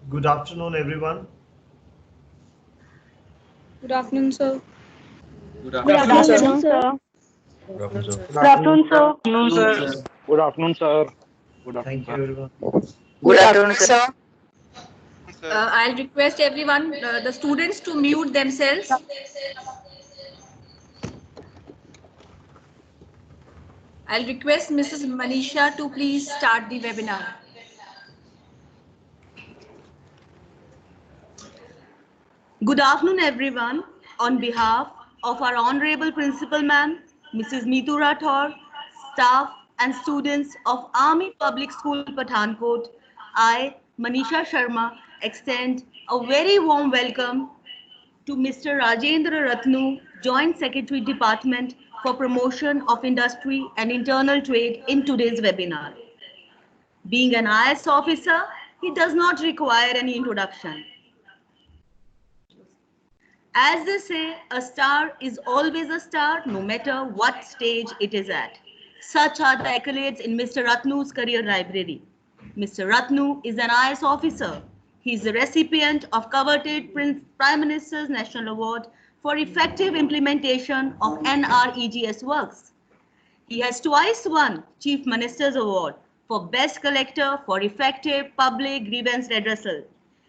Good afternoon, everyone. Good afternoon, sir. Good Good Good afternoon, sir. afternoon, afternoon, sir. sir. Good afternoon, sir. Good Good afternoon, afternoon, sir. sir. Afternoon, sir. Good afternoon, sir. Good afternoon, Thank sir. you, everyone. Good Good afternoon, afternoon, sir. sir. Sir. I'll request everyone, the students, to mute themselves. I'll request Mrs. Manisha to please start the webinar. Good afternoon, everyone. On behalf of our Honorable Principal Ma'am, Mrs. Neetu Rathore, staff and students of Army Public School Pathankot, I, Manisha Sharma, extend a very warm welcome to Mr. Rajendra Ratnu, Joint Secretary Department for Promotion of Industry and Internal Trade in today's webinar. Being an IS officer, he does not require any introduction. As they say, a star is always a star no matter what stage it is at. Such are the accolades in Mr. Ratnu's career library. Mr. Ratnu is an IS officer. He is the recipient of coveted Prime Minister's National Award for effective implementation of NREGS works. He has twice won Chief Minister's Award for Best Collector for Effective Public Grievance Redressal.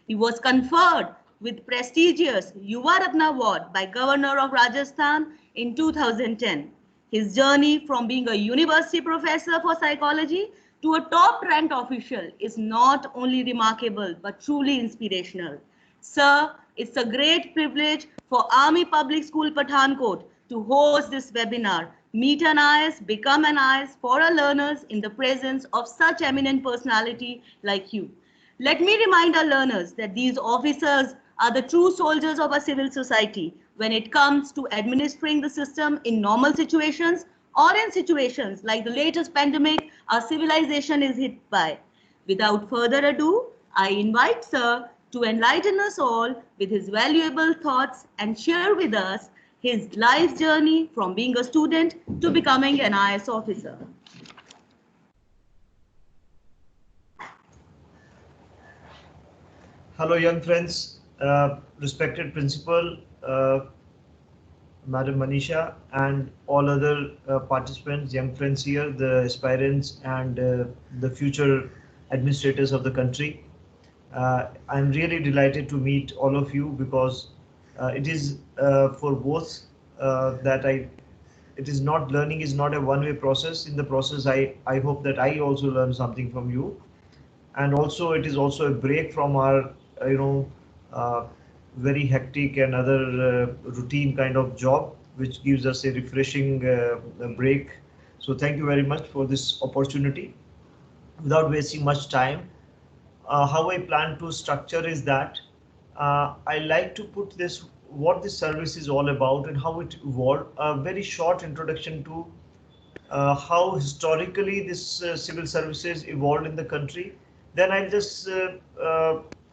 He was conferred with prestigious Yuva Ratna Award by Governor of Rajasthan in 2010. His journey from being a university professor for psychology to a top-ranked official is not only remarkable but truly inspirational. Sir, it's a great privilege for Army Public School Pathankot to host this webinar, Meet an IS, Become an IS for our learners in the presence of such eminent personality like you. Let me remind our learners that these officers are the true soldiers of our civil society when it comes to administering the system in normal situations or in situations like the latest pandemic our civilization is hit by. Without further ado, I invite Sir to enlighten us all with his valuable thoughts and share with us his life journey from being a student to becoming an IS officer. Hello, young friends, respected principal, Madam Manisha, and all other participants, young friends here, the aspirants, and the future administrators of the country. I'm really delighted to meet all of you because it is for both that it is not learning is not a one-way process. In the process, I hope that I also learn something from you, and also it is also a break from our uh, very hectic and other routine kind of job, which gives us a refreshing break. So thank you very much for this opportunity. Without wasting much time, how I plan to structure is that I like to put this what this service is all about and how it evolved. A very short introduction to how historically this civil services evolved in the country. Then I'll just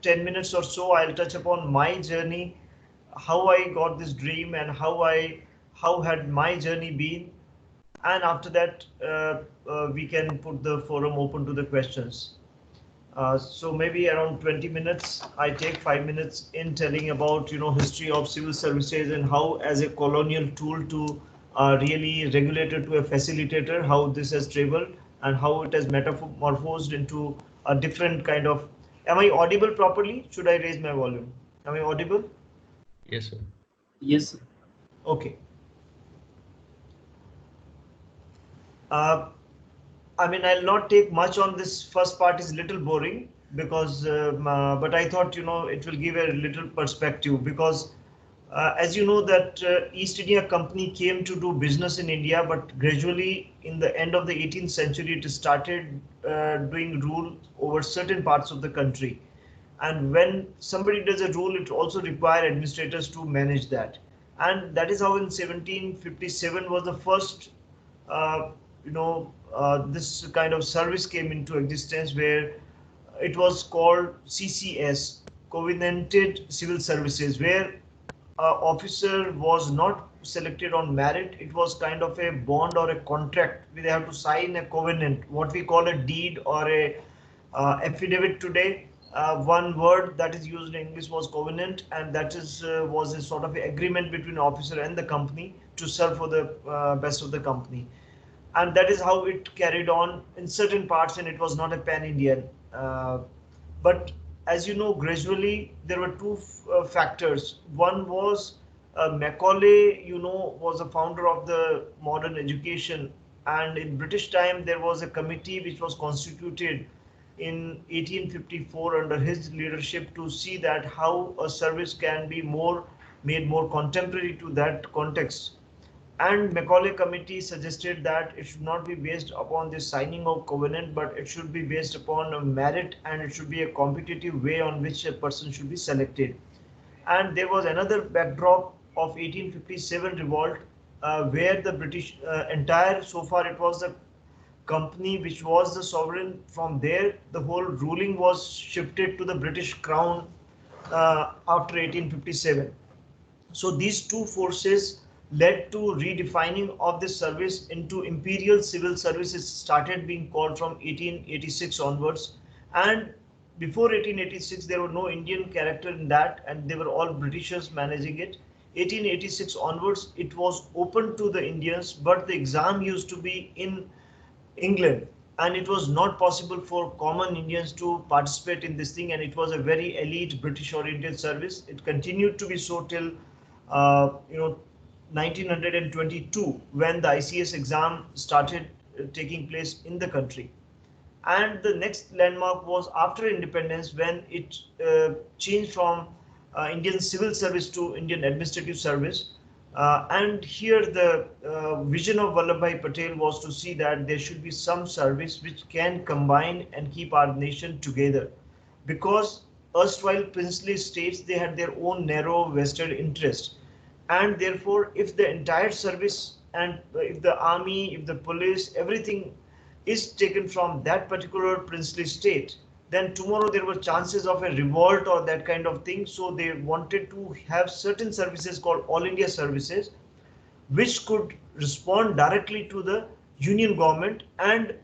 10 minutes or so I'll touch upon my journey, how I got this dream and how had my journey been, and after that we can put the forum open to the questions. So maybe around 20 minutes. I take 5 minutes in telling about history of civil services and how, as a colonial tool to really regulator to a facilitator, how this has traveled and how it has metamorphosed into a different kind of. Am I audible properly? Should I raise my volume? Am I audible? Yes, sir. Yes, sir. Okay. Uh, I mean, I'll not take much on this first part. Is little boring because, but I thought it will give a little perspective because, as you know, that East India Company came to do business in India, but gradually in the end of the 18th century, it started doing rule over certain parts of the country. And when somebody does a rule, it also requires administrators to manage that. And that is how in 1757 was the first this kind of service came into existence where it was called CCS, Covenanted Civil Services, where officer was not selected on merit. It was kind of a bond or a contract where they have to sign a covenant, what we call a deed or a affidavit today, one word that is used in English was covenant, and that is was a sort of agreement between officer and the company to serve for the best of the company, and that is how it carried on in certain parts, and it was not a pan-Indian. But as you know, gradually there were two factors. One was Macaulay, was the founder of the modern education, and in British time there was a committee which was constituted in 1854 under his leadership to see that how a service can be made more contemporary to that context. And Macaulay committee suggested that it should not be based upon the signing of covenant, but it should be based upon a merit, and it should be a competitive way on which a person should be selected. And there was another backdrop of 1857 revolt, where the British entire, so far it was the company which was the sovereign. From there the whole ruling was shifted to the British crown after 1857. So these two forces led to redefining of this service into imperial civil services, started being called from 1886 onwards. And before 1886 there were no Indian character in that, and they were all Britishers managing it. 1886 onwards it was open to the Indians, but the exam used to be in England, and it was not possible for common Indians to participate in this thing, and it was a very elite British oriented service. It continued to be so till 1922, when the ICS exam started taking place in the country. And the next landmark was after independence, when it changed from Indian civil service to Indian administrative service. And here the vision of Vallabhbhai Patel was to see that there should be some service which can combine and keep our nation together, because erstwhile princely states, they had their own narrow vested interest, and therefore if the entire service, and if the army, if the police, everything is taken from that particular princely state, then tomorrow there were chances of a revolt or that kind of thing. So they wanted to have certain services called All India services, which could respond directly to the union government, and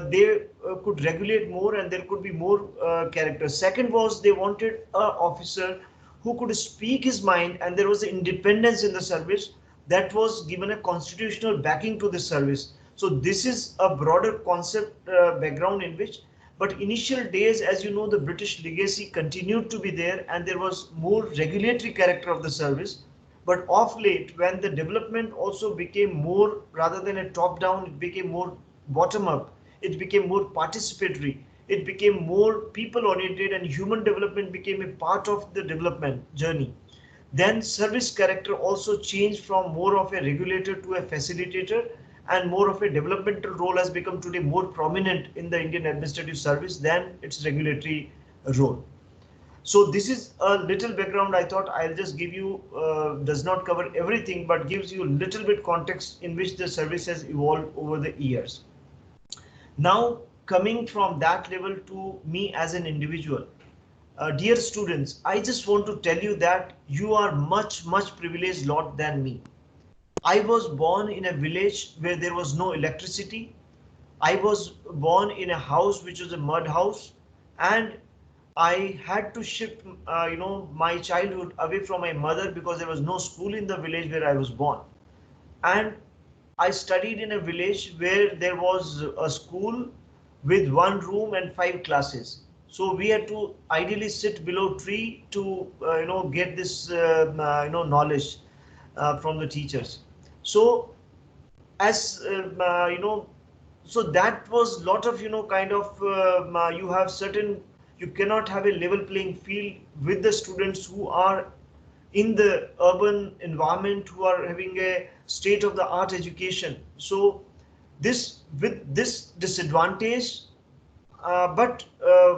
they could regulate more, and there could be more characters. Second was they wanted an officer who could speak his mind, and there was independence in the service that was given a constitutional backing to the service. So this is a broader concept background in which, but initial days, as you know, the British legacy continued to be there, and there was more regulatory character of the service. But of late, when the development also became more, rather than a top down, it became more bottom up, it became more participatory, it became more people oriented, and human development became a part of the development journey. Then service character also changed from more of a regulator to a facilitator, and more of a developmental role has become today more prominent in the Indian administrative service than its regulatory role. So this is a little background. I thought I'll just give you, does not cover everything, but gives you a little bit context in which the service has evolved over the years. Now, coming from that level to me as an individual, dear students, I just want to tell you that you are much privileged lot than me. I was born in a village where there was no electricity. I was born in a house which was a mud house, and I had to shift, my childhood away from my mother because there was no school in the village where I was born. And I studied in a village where there was a school with one room and 5 classes. So we had to ideally sit below tree to, get this, knowledge from the teachers. So as so that was lot of, you have certain, you cannot have a level playing field with the students who are in the urban environment, who are having a state of the art education. So this, with this disadvantage, but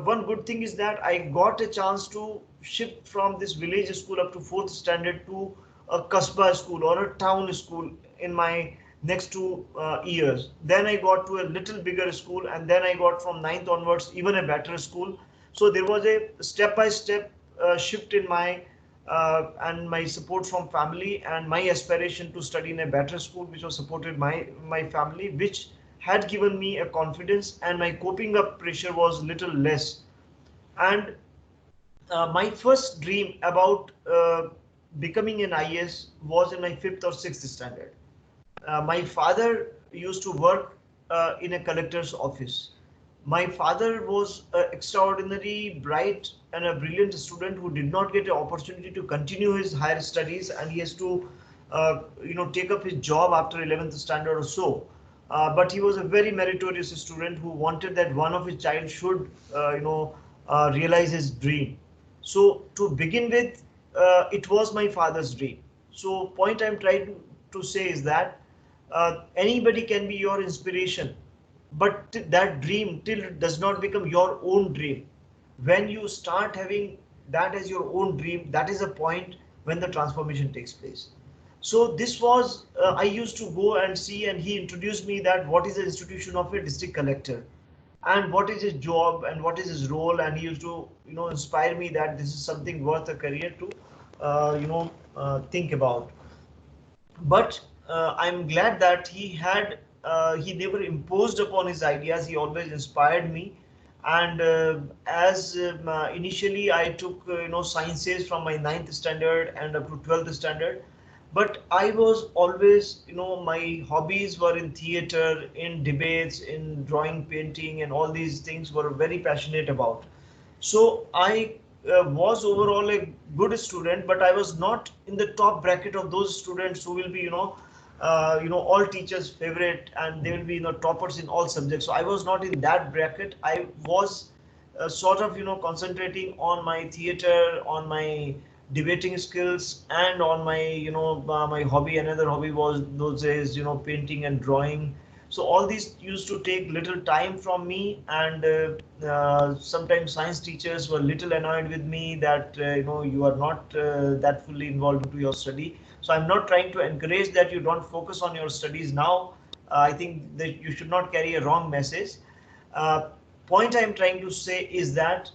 one good thing is that I got a chance to shift from this village school up to 4th standard to a Kasbah school or a town school in my next 2 years. Then I got to a little bigger school, and then I got from 9th onwards even a better school. So there was a step-by-step shift in my and my support from family, and my aspiration to study in a better school, which was supported by my family, which had given me a confidence, and my coping up pressure was little less. And my first dream about becoming an IAS was in my 5th or 6th standard. My father used to work in a collector's office. My father was an extraordinary bright and a brilliant student who did not get an opportunity to continue his higher studies, and he has to take up his job after 11th standard or so. But he was a very meritorious student who wanted that one of his child should realize his dream. So to begin with, it was my father's dream. So point I'm trying to say is that anybody can be your inspiration, but that dream till it does not become your own dream. When you start having that as your own dream, that is a point when the transformation takes place. So this was, I used to go and see, and he introduced me that what is the institution of a district collector and what is his job and what is his role, and he used to inspire me that this is something worth a career to think about. But I'm glad that he never imposed upon his ideas. He always inspired me. And as initially I took sciences from my 9th standard and up to 12th standard, but I was always, my hobbies were in theater, in debates, in drawing, painting, and all these things were very passionate about. So I was overall a good student, but I was not in the top bracket of those students who will be, all teachers' favorite, and they will be, toppers in all subjects. So I was not in that bracket. I was sort of, concentrating on my theater, on my debating skills, and on my, my hobby. Another hobby was those days, painting and drawing. So all these used to take little time from me, and sometimes science teachers were little annoyed with me that you are not that fully involved into your study. So I'm not trying to encourage that you don't focus on your studies now. I think that you should not carry a wrong message. Point I'm trying to say is that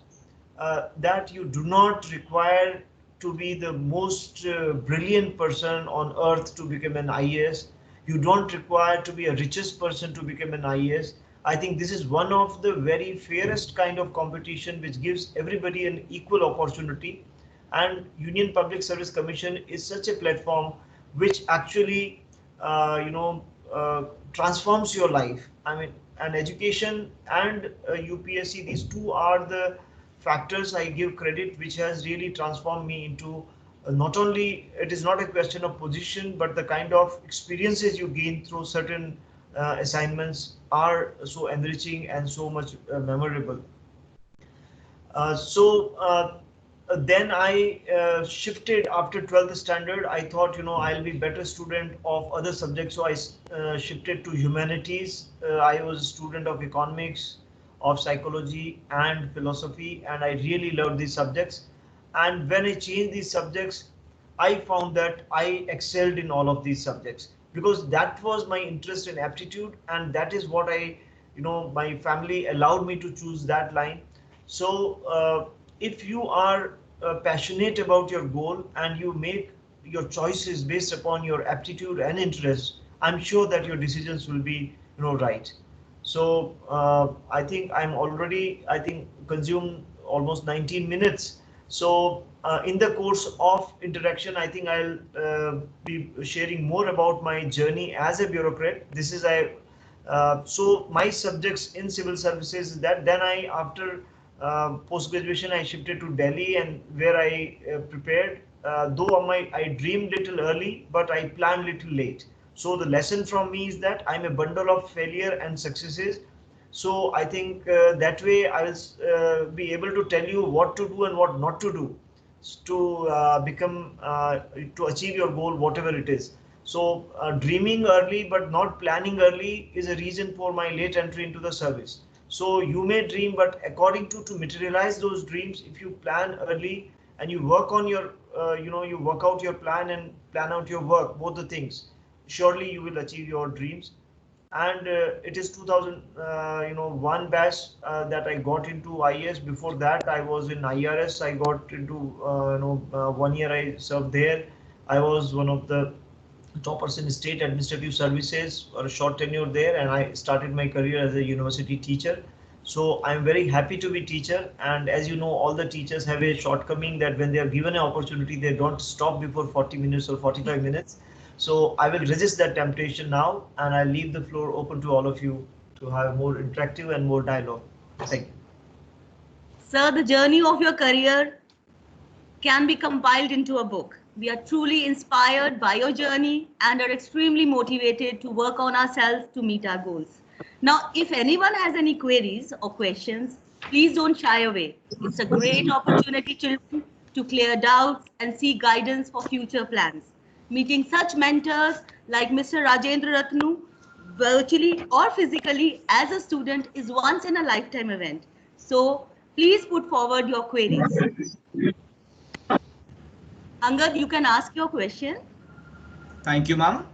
that you do not require to be the most brilliant person on earth to become an IAS. You don't require to be a richest person to become an IAS. I think this is one of the very fairest kind of competition which gives everybody an equal opportunity. And Union Public Service Commission is such a platform which actually, transforms your life. I mean, and education and UPSC, these two are the factors I give credit, which has really transformed me into not only, it is not a question of position, but the kind of experiences you gain through certain assignments are so enriching and so much memorable. Then I shifted after 12th standard. I thought, I'll be better student of other subjects. So I shifted to humanities. I was a student of economics, of psychology and philosophy, and I really loved these subjects. And when I changed these subjects, I found that I excelled in all of these subjects because that was my interest and aptitude, and that is what my family allowed me to choose that line. So if you are passionate about your goal and you make your choices based upon your aptitude and interest, I'm sure that your decisions will be right. So I think I'm already, consumed almost 19 minutes. So in the course of interaction, I think I'll be sharing more about my journey as a bureaucrat. This is so my subjects in civil services, that then after post-graduation, I shifted to Delhi, and where I prepared, though I dreamed little early, but I planned little late. So the lesson from me is that I'm a bundle of failure and successes. So I think that way I will be able to tell you what to do and what not to do to to achieve your goal, whatever it is. So dreaming early but not planning early is a reason for my late entry into the service. So you may dream, but according to materialize those dreams, if you plan early and you work on your, you work out your plan and plan out your work, both the things, surely you will achieve your dreams. And it is 2001 batch that I got into IAS. Before that, I was in IRS. I got into 1 year I served there. I was one of the toppers in state administrative services for a short tenure there, and I started my career as a university teacher. So I'm very happy to be teacher, and as you know, all the teachers have a shortcoming that when they are given an opportunity, they don't stop before 40 minutes or 45 minutes. So I will resist that temptation now, and I leave the floor open to all of you to have more interactive and more dialogue. Thank you. Sir, the journey of your career can be compiled into a book. We are truly inspired by your journey and are extremely motivated to work on ourselves to meet our goals. Now, if anyone has any queries or questions, please don't shy away. It's a great opportunity, children, to clear doubts and seek guidance for future plans. Meeting such mentors like Mr. Rajendra Ratnu, virtually or physically as a student, is once in a lifetime event. So please put forward your queries. Angad, you can ask your question. Thank you, ma'am.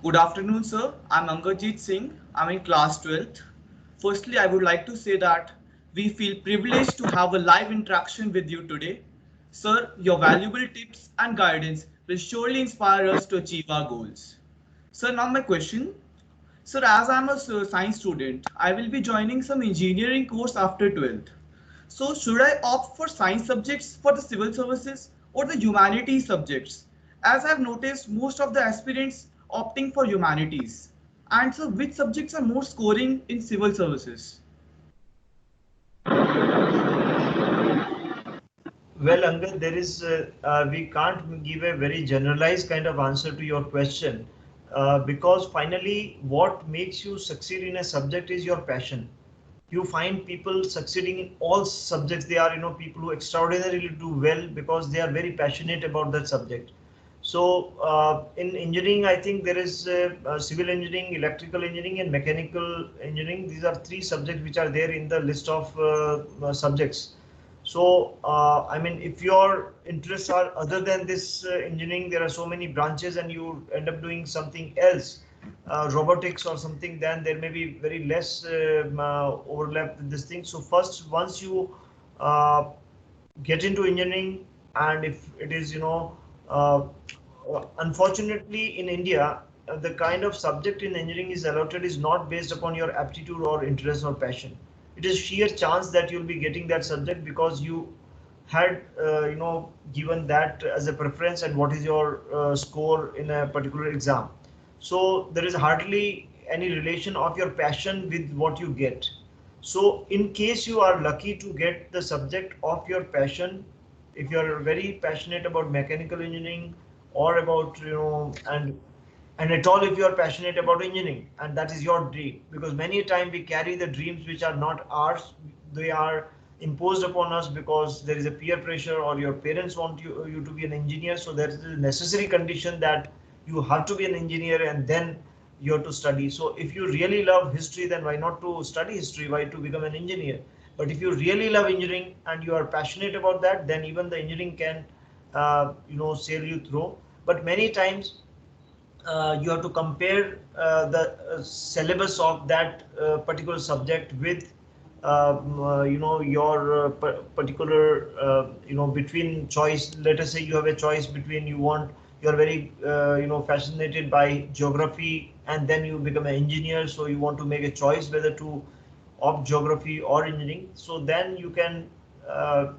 Good afternoon, sir. I'm Angajit Singh. I'm in class 12th. Firstly, I would like to say that we feel privileged to have a live interaction with you today. Sir, your valuable tips and guidance will surely inspire us to achieve our goals. Sir, now my question. Sir, as I'm a science student, I will be joining some engineering course after 12th. So should I opt for science subjects for the civil services or the humanities subjects? As I've noticed most of the aspirants opting for humanities. And so which subjects are more scoring in civil services? Well, Angad, we can't give a very generalized kind of answer to your question because finally, what makes you succeed in a subject is your passion. You find people succeeding in all subjects. They are, people who extraordinarily do well because they are very passionate about that subject. So in engineering, I think there is civil engineering, electrical engineering, and mechanical engineering. These are three subjects which are there in the list of subjects. So, I mean, if your interests are other than this engineering, there are so many branches and you end up doing something else, robotics or something, then there may be very less overlap with this thing. So first, once you uh, get into engineering, and if it is, unfortunately in India, the kind of subject in engineering is allotted is not based upon your aptitude or interest or passion. It is sheer chance that you'll be getting that subject because you had, given that as a preference and what is your score in a particular exam. So there is hardly any relation of your passion with what you get. So in case you are lucky to get the subject of your passion, if you are very passionate about mechanical engineering or about, and at all if you are passionate about engineering and that is your dream, because many a time we carry the dreams which are not ours, they are imposed upon us because there is a peer pressure or your parents want you to be an engineer, so there is a necessary condition that you have to be an engineer and then you have to study. So if you really love history, then why not to study history, why to become an engineer? But if you really love engineering and you are passionate about that, then even the engineering can sail you through. But many times you have to compare the syllabus of that particular subject with your particular between choice. Let us say you have a choice between you are very fascinated by geography and then you become an engineer, so you want to make a choice whether to opt geography or engineering. So then you can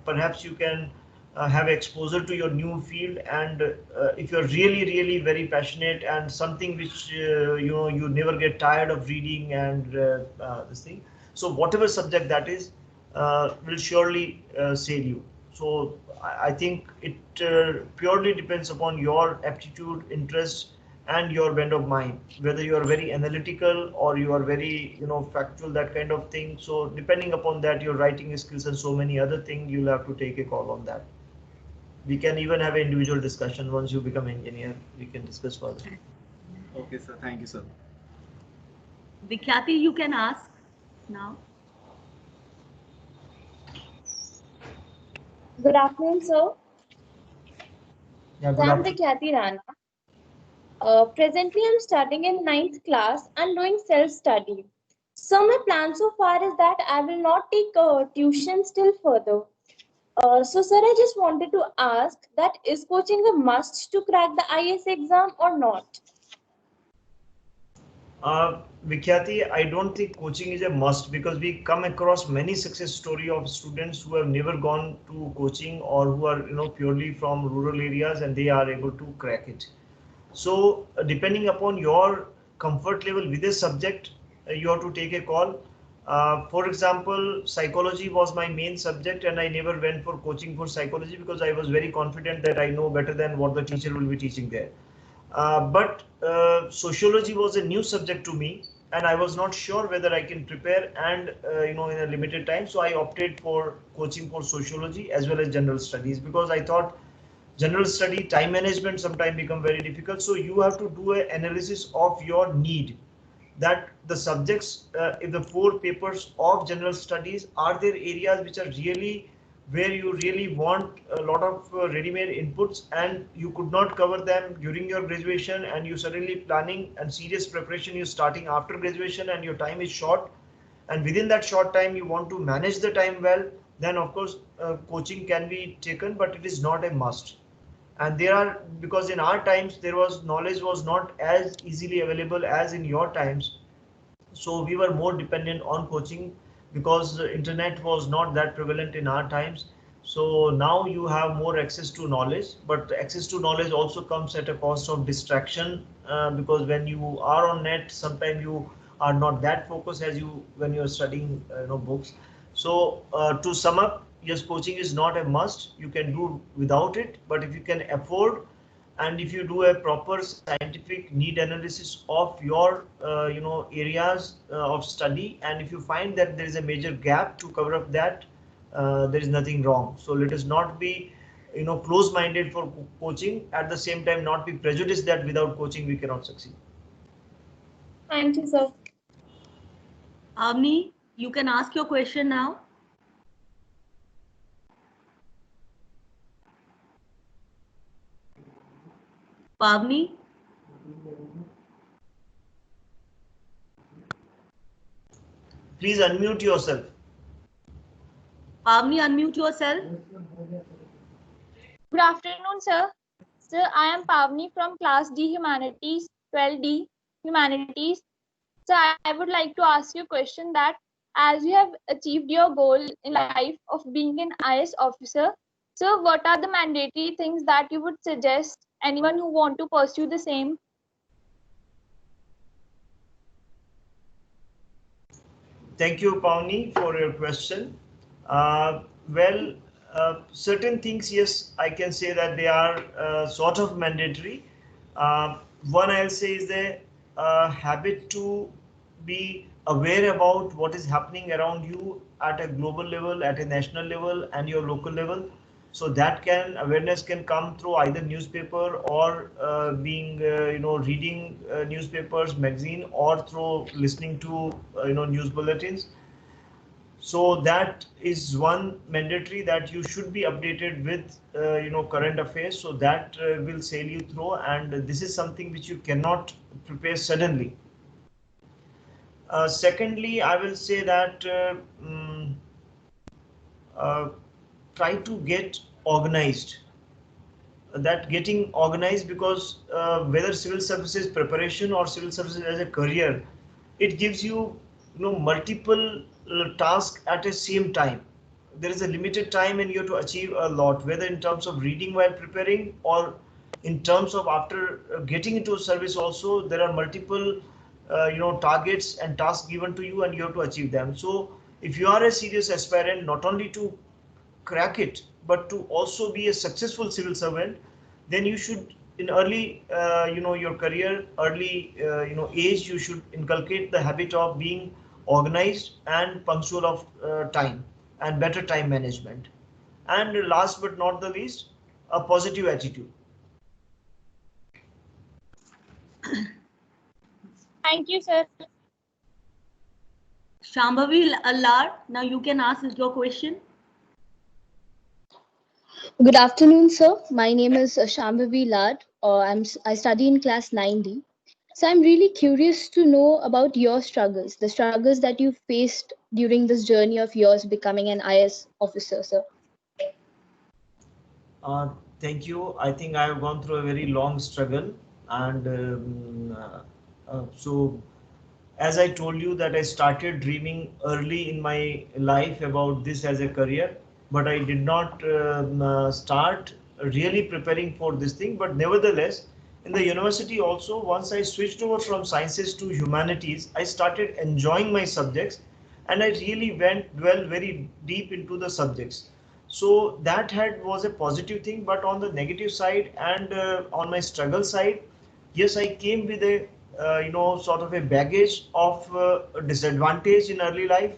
perhaps you can have exposure to your new field, and if you're really very passionate and something which you never get tired of reading and this thing, so whatever subject that is will surely save you. So I think it purely depends upon your aptitude, interest, and your bent of mind, whether you are very analytical or you are very factual, that kind of thing. So depending upon that, your writing skills and so many other things, you'll have to take a call on that. We can even have an individual discussion once you become engineer. We can discuss further. Okay, sir. Thank you, sir. Vikhyati, you can ask now. Good afternoon, sir. Yeah, So good I'm afternoon. Vikhyati Rana. Presently, I'm studying in 9th class and doing self-study. So my plan so far is that I will not take tuition still further. So sir, I just wanted to ask that is coaching a must to crack the IAS exam or not? Vikhyati, I don't think coaching is a must because we come across many success story of students who have never gone to coaching or who are purely from rural areas and they are able to crack it. So depending upon your comfort level with a subject, you have to take a call. For example, psychology was my main subject and I never went for coaching for psychology because I was very confident that I know better than what the teacher will be teaching there. But sociology was a new subject to me and I was not sure whether I can prepare and in a limited time. So I opted for coaching for sociology as well as general studies because I thought general study time management sometimes become very difficult. So you have to do an analysis of your need that the subjects, if the 4 papers of general studies, are there areas which are really where you really want a lot of ready-made inputs and you could not cover them during your graduation and you suddenly planning and serious preparation you're starting after graduation and your time is short and within that short time you want to manage the time well, then of course coaching can be taken, but it is not a must. And there are, because in our times there was knowledge was not as easily available as in your times, so we were more dependent on coaching because the internet was not that prevalent in our times. So now you have more access to knowledge, but access to knowledge also comes at a cost of distraction because when you are on net sometimes you are not that focused as you when you're studying books. So to sum up, yes, coaching is not a must, you can do without it, but if you can afford and if you do a proper scientific need analysis of your areas of study, and if you find that there is a major gap to cover up that, there is nothing wrong. So let us not be close minded for coaching, at the same time not be prejudiced that without coaching we cannot succeed. Thank you, sir. Avni, you can ask your question now. Pavni? Please unmute yourself. Pavni, unmute yourself. Good afternoon, sir. Sir, I am Pavni from class D Humanities, 12D Humanities. So I would like to ask you a question that as you have achieved your goal in life of being an IS officer, so what are the mandatory things that you would suggest anyone who want to pursue the same? Thank you, Pawnee, for your question. Well, certain things, yes, I can say that they are sort of mandatory. One I'll say is the habit to be aware about what is happening around you at a global level, at a national level, and your local level. So that can awareness can come through either newspaper or being reading newspapers, magazine, or through listening to news bulletins. So that is one mandatory, that you should be updated with current affairs, so that will sail you through, and this is something which you cannot prepare suddenly. Secondly, I will say that try to get organized. That getting organized, because whether civil services preparation or civil services as a career, it gives you multiple tasks at the same time. There is a limited time and you have to achieve a lot, whether in terms of reading while preparing or in terms of after getting into service also. There are multiple targets and tasks given to you and you have to achieve them. So if you are a serious aspirant, not only to crack it but to also be a successful civil servant, then you should in early your career, early age, you should inculcate the habit of being organized and punctual of time and better time management. And last but not the least, a positive attitude. Thank you, sir. Shambhavi Allar, now you can ask your question. Good afternoon, sir. My name is Shambhavi Lad. I study in class 9D. So I'm really curious to know about your struggles, the struggles that you faced during this journey of yours becoming an IS officer, sir. Thank you. I think I have gone through a very long struggle, and so as I told you that I started dreaming early in my life about this as a career, but I did not start really preparing for this thing. But nevertheless, in the university also, once I switched over from sciences to humanities, I started enjoying my subjects, and I really went dwell very deep into the subjects. So that had was a positive thing, but on the negative side and on my struggle side, yes, I came with a sort of a baggage of a disadvantage in early life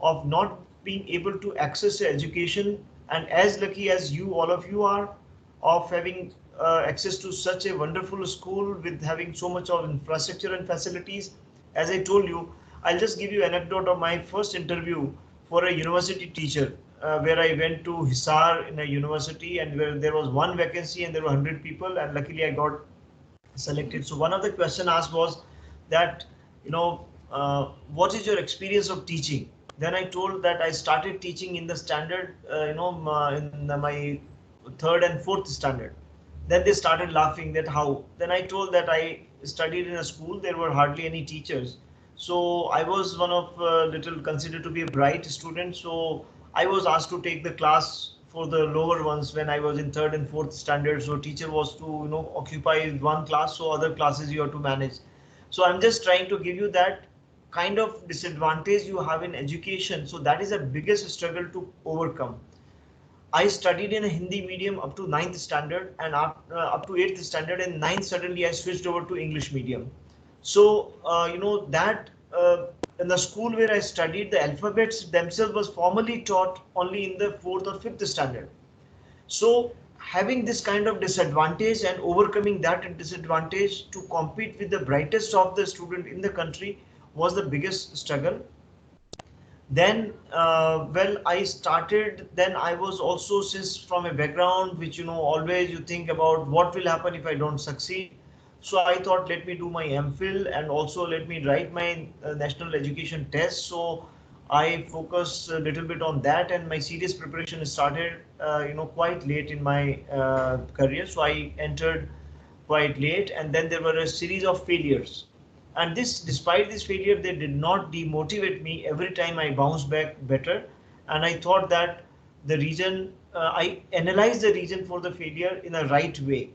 of not being able to access education, and as lucky as you, all of you are, of having access to such a wonderful school with having so much of infrastructure and facilities. As I told you, I'll just give you an anecdote of my first interview for a university teacher, where I went to Hisar in a university, and where there was one vacancy and there were 100 people, and luckily I got selected. So one of the question asked was that, what is your experience of teaching? Then I told that I started teaching in the standard, in my third and fourth standard. Then they started laughing that how. Then I told that I studied in a school, there were hardly any teachers. So I was one of little considered to be a bright student. So I was asked to take the class for the lower ones when I was in third and fourth standard. So teacher was to occupy one class, so other classes you have to manage. So I'm just trying to give you that kind of disadvantage you have in education. So that is the biggest struggle to overcome. I studied in a Hindi medium up to ninth standard, and up to 8th standard, and ninth suddenly I switched over to English medium. So that in the school where I studied, the alphabets themselves was formally taught only in the 4th or 5th standard. So having this kind of disadvantage and overcoming that disadvantage to compete with the brightest of the student in the country was the biggest struggle. Then well, I started, then I was also, since from a background which always you think about what will happen if I don't succeed. So I thought, let me do my MPhil and also let me write my national education test. So I focus a little bit on that, and my serious preparation started quite late in my career. So I entered quite late, and then there were a series of failures, and this, despite this failure, they did not demotivate me. Every time I bounced back better, and I thought that the reason, I analyzed the reason for the failure in a right way.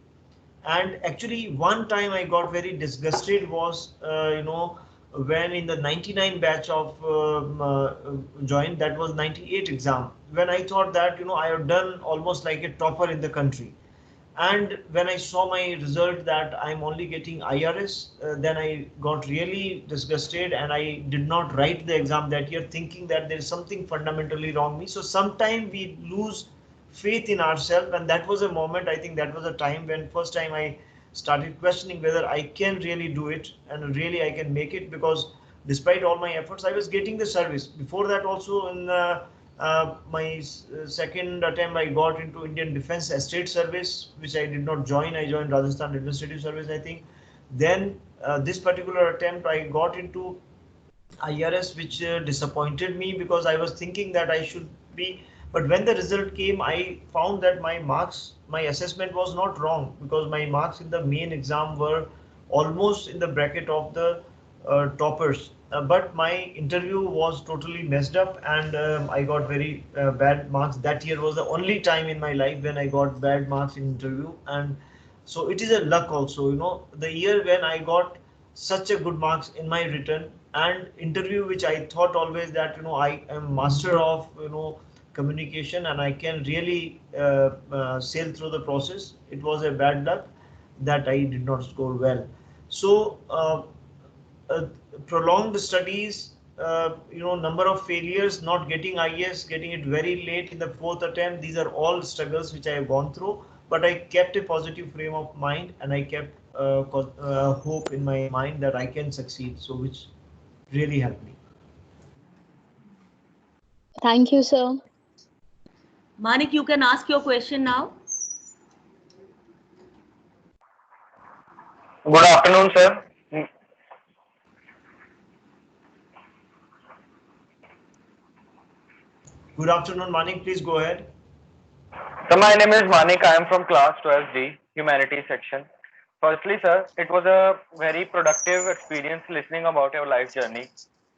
And actually one time I got very disgusted was when in the 99 batch of joined, that was 98 exam, when I thought that I have done almost like a topper in the country. And when I saw my result that I'm only getting IRS, then I got really disgusted, and I did not write the exam that year, thinking that there is something fundamentally wrong with me. So sometimes we lose faith in ourselves, and that was a moment, I think that was a time when first time I started questioning whether I can really do it and really I can make it, because despite all my efforts I was getting the service. Before that also, in my second attempt, I got into Indian Defence Estate Service, which I did not join. I joined Rajasthan Administrative Service, I think. Then this particular attempt, I got into IRS, which disappointed me because I was thinking that I should be. But when the result came, I found that my marks, my assessment was not wrong, because my marks in the main exam were almost in the bracket of the toppers. But my interview was totally messed up, and I got very bad marks. That year was the only time in my life when I got bad marks in interview. And so it is a luck also, the year when I got such a good marks in my written and interview, which I thought always that I am master of communication and I can really sail through the process. It was a bad luck that I did not score well. So prolonged studies, number of failures, not getting IS, getting it very late in the fourth attempt. These are all struggles which I have gone through, but I kept a positive frame of mind, and I kept hope in my mind that I can succeed. So which really helped me. Thank you, sir. Manik, you can ask your question now. Good afternoon, sir. Good afternoon, Manik. Please go ahead. So my name is Manik. I am from class 12D, Humanities section. Firstly, sir, it was a very productive experience listening about your life journey.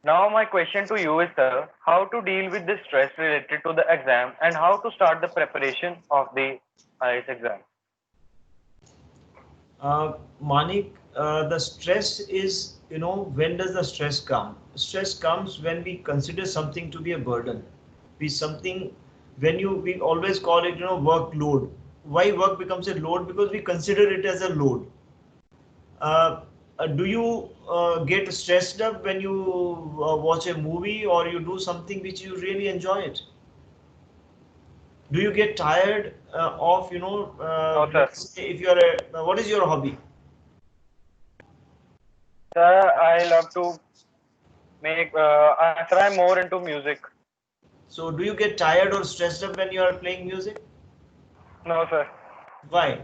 Now, my question to you is, sir, how to deal with the stress related to the exam and how to start the preparation of the IS exam. Manik, the stress is, when does the stress come? Stress comes when we consider something to be a burden. We always call it, workload. Why work becomes a load? Because we consider it as a load. Do you get stressed up when you watch a movie or you do something which you really enjoy it? Do you get tired of, No, sir. let's say if you're what is your hobby? Sir, I love to make, sir, I'm more into music. So do you get tired or stressed up when you are playing music? No, sir. Why?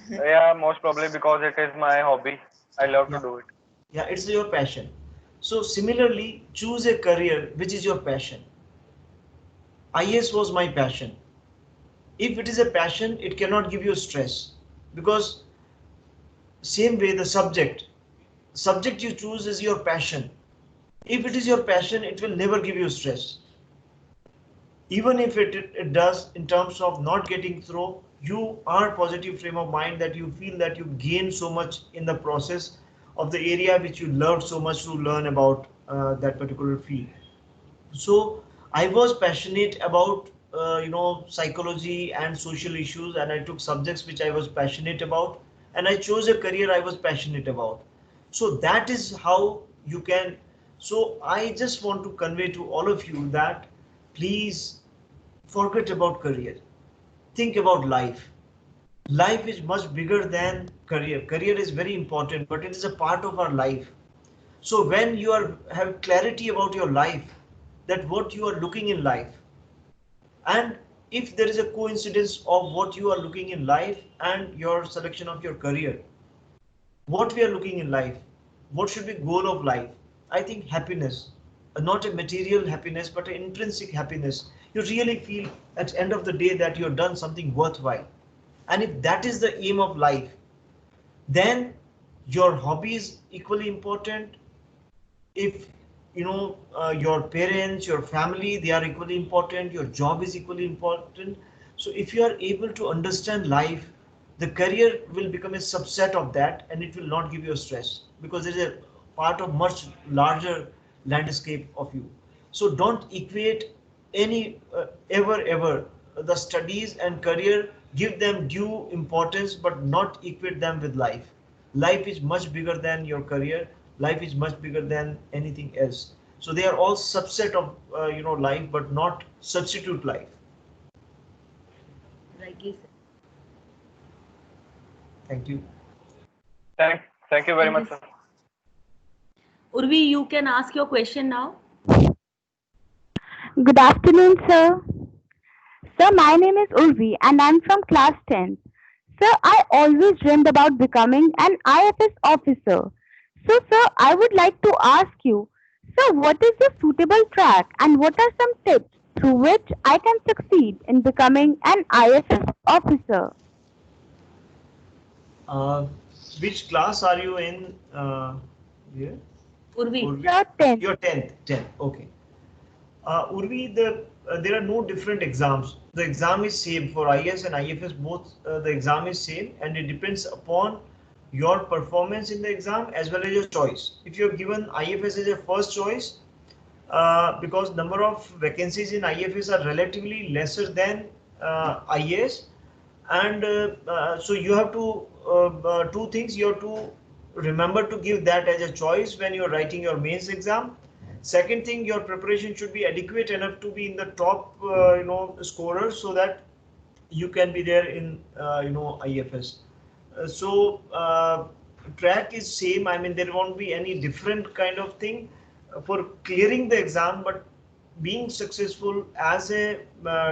Yeah, most probably because it is my hobby. I love to Yeah. do it. Yeah, it's your passion. So similarly, choose a career which is your passion. IAS was my passion. If it is a passion, it cannot give you stress, because same way the subject you choose is your passion. If it is your passion, it will never give you stress. Even if it does, in terms of not getting through, you are positive frame of mind that you feel that you gain so much in the process of the area which you loved so much to learn about that particular field. So I was passionate about psychology and social issues, and I took subjects which I was passionate about, and I chose a career I was passionate about. So that is how you can. So I just want to convey to all of you that please forget about career. Think about life. Life is much bigger than career. Career is very important, but it is a part of our life. So when you have clarity about your life, that what you are looking in life, and if there is a coincidence of what you are looking in life and your selection of your career, what we are looking in life, what should be goal of life? I think happiness, not a material happiness, but an intrinsic happiness. You really feel at the end of the day that you have done something worthwhile. And if that is the aim of life, then your hobby is equally important. If your parents, your family, they are equally important, your job is equally important. So if you are able to understand life, the career will become a subset of that, and it will not give you stress, because it is a part of much larger landscape of you. So don't equate any ever the studies and career. Give them due importance, but not equate them with life. Life is much bigger than your career. Life is much bigger than anything else. So they are all subset of life, but not substitute life. Rightly said. Thank you. Thank you very Thank much, you. sir. Urvi, you can ask your question now. Good afternoon, sir. Sir, my name is Urvi and I'm from class 10. Sir, I always dreamed about becoming an IFS officer. So, sir, I would like to ask you, sir, what is the suitable track and what are some tips through which I can succeed in becoming an IFS officer? Uh, which class are you in? Here? Urvi. Urvi? Sir, 10th. You're 10th. Okay. Urvi, there are no different exams. The exam is same for IS and IFS. Both the exam is same, and it depends upon your performance in the exam as well as your choice. If you're given IFS as your first choice, because number of vacancies in IFS are relatively lesser than IAS, and so you have to two things. You have to remember to give that as a choice when you're writing your mains exam. Second thing, your preparation should be adequate enough to be in the top scorers, so that you can be there in IFS. So track is same. I mean, there won't be any different kind of thing for clearing the exam, but being successful as a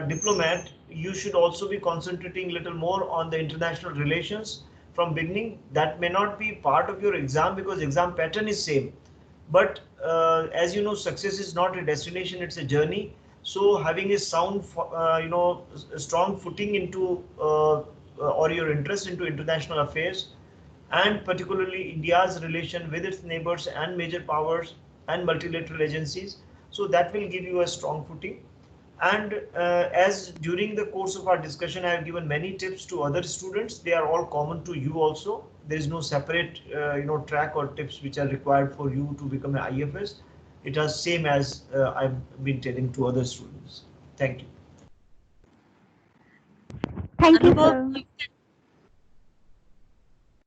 diplomat, you should also be concentrating a little more on the international relations from beginning. That may not be part of your exam because exam pattern is same, but as you know, success is not a destination, it's a journey. So having a sound strong footing into or your interest into international affairs, and particularly India's relation with its neighbors and major powers and multilateral agencies. So that will give you a strong footing. And as during the course of our discussion, I have given many tips to other students. They are all common to you also. There is no separate track or tips which are required for you to become an IFS. It is same as I've been telling to other students. Thank you. Thank you, Anubhav, sir.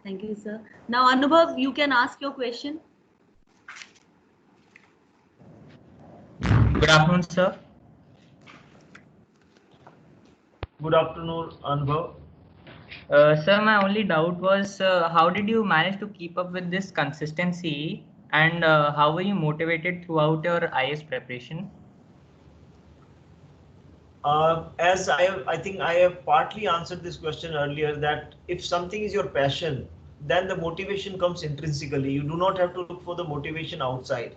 Thank you, sir. Now, Anubhav, you can ask your question. Good afternoon, sir. Good afternoon, Anubhav. Sir, my only doubt was how did you manage to keep up with this consistency, and how were you motivated throughout your IS preparation? As I think I have partly answered this question earlier, that if something is your passion, then the motivation comes intrinsically. You do not have to look for the motivation outside.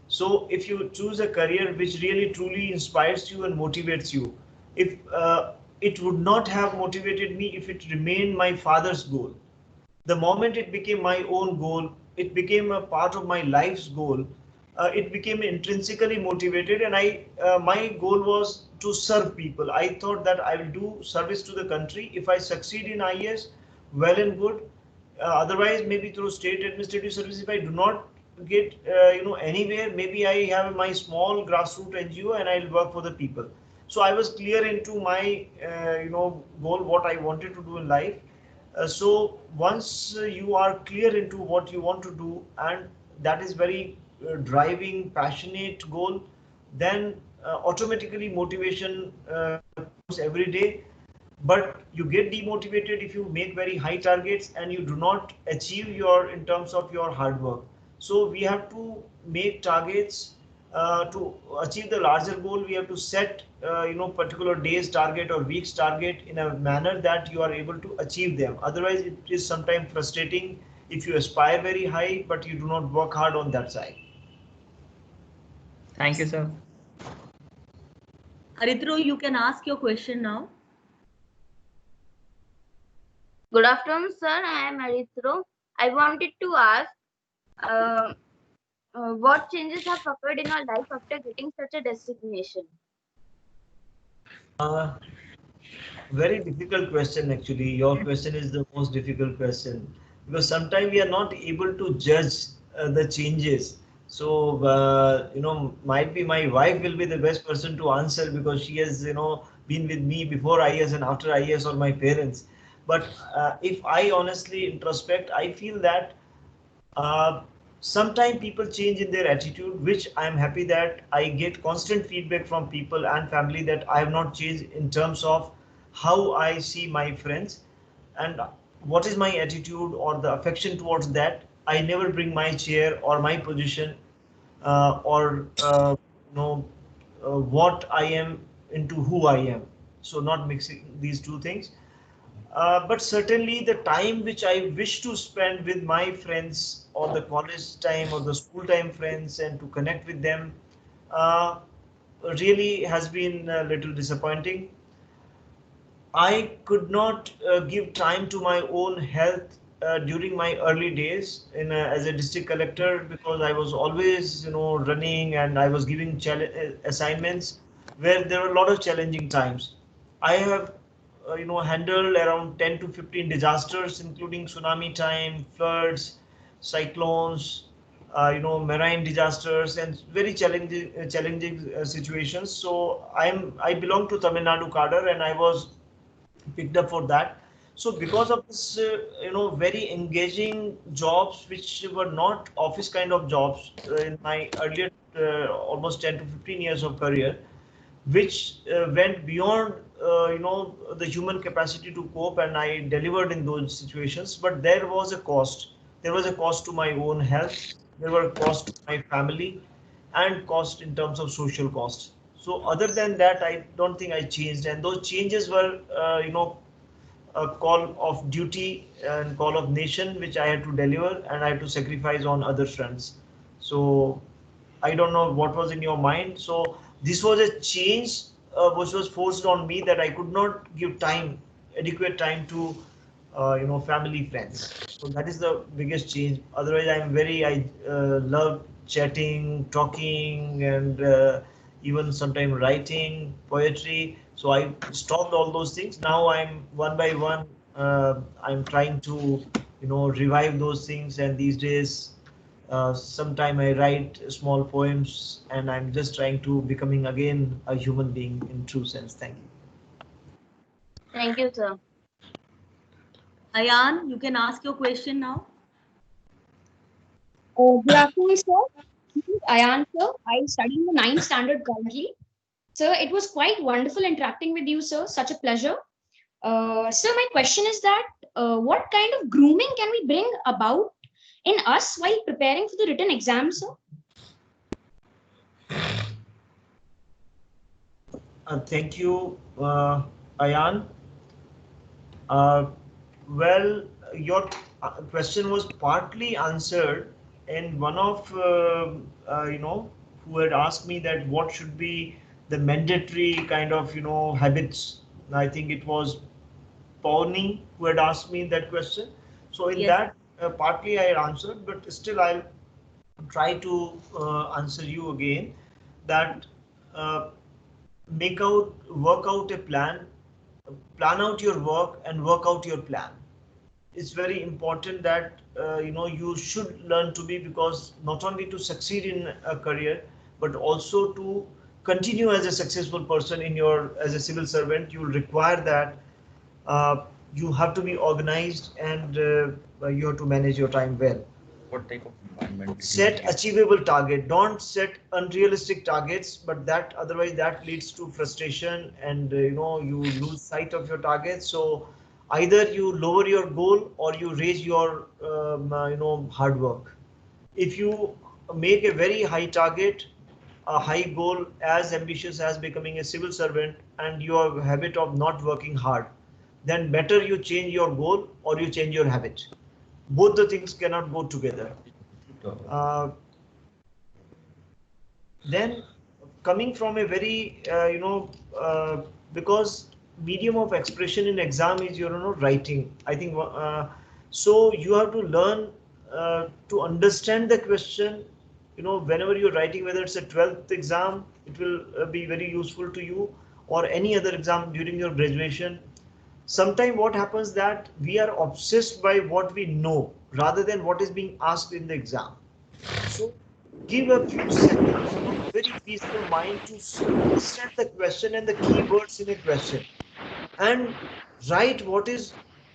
So if you choose a career which really truly inspires you and motivates you, if it would not have motivated me if it remained my father's goal. The moment it became my own goal, it became a part of my life's goal. It became intrinsically motivated, and my goal was to serve people. I thought that I will do service to the country. If I succeed in IAS, well and good. Otherwise, maybe through state administrative service, if I do not get anywhere, maybe I have my small grassroots NGO and I'll work for the people. So I was clear into my goal, what I wanted to do in life. So once you are clear into what you want to do, and that is very driving, passionate goal, then automatically motivation comes every day. But you get demotivated if you make very high targets and you do not achieve your in terms of your hard work. So we have to make targets to achieve the larger goal. We have to set particular days target or weeks target in a manner that you are able to achieve them. Otherwise, it is sometimes frustrating if you aspire very high but you do not work hard on that side. Thank you, sir. Haritro, you can ask your question now. Good afternoon, sir. I am Arithro. I wanted to ask what changes have occurred in your life after getting such a designation? Very difficult question, actually. Your question is the most difficult question, because sometimes we are not able to judge the changes. So, might be my wife will be the best person to answer, because she has, been with me before IAS and after IAS, or my parents. But if I honestly introspect, I feel that sometimes people change in their attitude, which I'm happy that I get constant feedback from people and family that I have not changed in terms of how I see my friends and what is my attitude or the affection towards that. I never bring my chair or my position what I am into who I am. So not mixing these two things. But certainly the time which I wish to spend with my friends, or the college time or the school time friends, and to connect with them really has been a little disappointing. I could not give time to my own health during my early days as a district collector, because I was always running, and I was giving assignments where there were a lot of challenging times. I have handled around 10 to 15 disasters, including tsunami time, floods, cyclones, marine disasters, and very challenging situations. So I belong to Tamil Nadu cadre, and I was picked up for that. So because of this, very engaging jobs, which were not office kind of jobs in my earlier almost 10 to 15 years of career, which went beyond the human capacity to cope, and I delivered in those situations. But there was a cost. There was a cost to my own health. There were costs to my family, and cost in terms of social costs. So other than that, I don't think I changed. And those changes were, a call of duty and call of nation, which I had to deliver, and I had to sacrifice on other fronts. So I don't know what was in your mind. So this was a change which was forced on me, that I could not give time adequate time to family, friends. So that is the biggest change. Otherwise, I love chatting, talking, and even sometimes writing poetry. So I stopped all those things. Now I'm one by one. I'm trying to revive those things. And these days, sometime I write small poems, and I'm just trying to becoming again a human being in true sense. Thank you. Thank you, sir. Ayan, you can ask your question now. Good afternoon, sir. This is Ayan, sir. I study in the 9th standard currently. Sir, it was quite wonderful interacting with you, sir. Such a pleasure. Sir, my question is that what kind of grooming can we bring about in us while preparing for the written exam, sir? Thank you, Ayan. Well, your question was partly answered in one of who had asked me that what should be the mandatory kind of habits. I think it was Pawnee who had asked me that question. So in that partly I answered, but still I'll try to answer you again. That work out a plan out your work and work out your plan. It's very important that you should learn to be, because not only to succeed in a career but also to continue as a successful person in your as a civil servant. You will require that you have to be organized, and you have to manage your time well. What type of environment? Set achievable target. Don't set unrealistic targets, but that otherwise that leads to frustration, and you lose sight of your targets. So either you lower your goal or you raise your hard work. If you make a very high target, a high goal, as ambitious as becoming a civil servant, and you have a habit of not working hard, then better you change your goal or you change your habit. Both the things cannot go together. Then coming from a very because medium of expression in exam is writing. I think so you have to learn to understand the question. Whenever you're writing, whether it's a 12th exam, it will be very useful to you, or any other exam during your graduation. Sometimes what happens that we are obsessed by what we know rather than what is being asked in the exam. So give a few seconds of very peaceful mind to understand the question and the keywords in a question, and write what is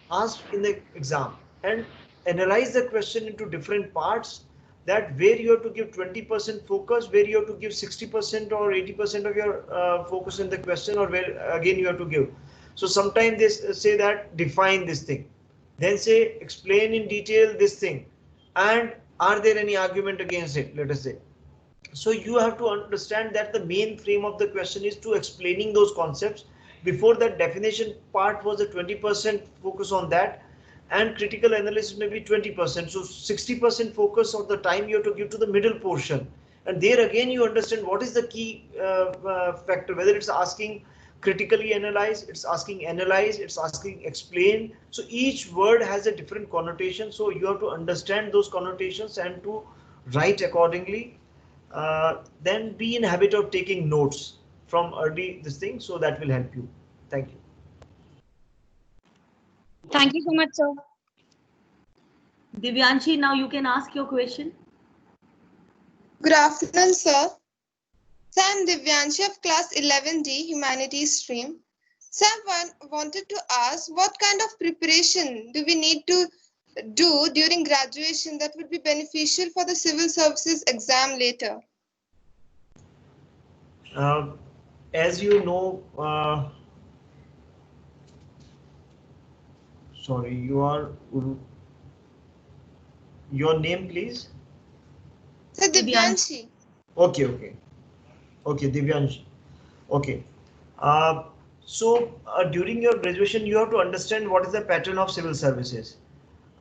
asked in the exam, and analyze the question into different parts, that where you have to give 20% focus, where you have to give 60% or 80% of your focus in the question, or where again you have to give. So sometimes they say that define this thing, then say explain in detail this thing, and are there any argument against it, let us say. So you have to understand that the main frame of the question is to explaining those concepts. Before that, definition part was a 20% focus on that, and critical analysis may be 20%. So 60% focus of the time you have to give to the middle portion. And there again, you understand what is the key factor, whether it's asking critically analyze, it's asking analyze, it's asking explain. So each word has a different connotation. So you have to understand those connotations and to write accordingly. Then be in habit of taking notes from early this thing, so that will help you. Thank you. Thank you so much, sir. Divyanshi, now you can ask your question. Good afternoon, sir. Sir, I'm Divyanshi of class 11D Humanities stream. Sir, I wanted to ask what kind of preparation do we need to do during graduation that would be beneficial for the civil services exam later? As you know, sorry, you are your name, please. Sir, Divyanshi. Okay, Divyanshi. Okay. So during your graduation, you have to understand what is the pattern of civil services.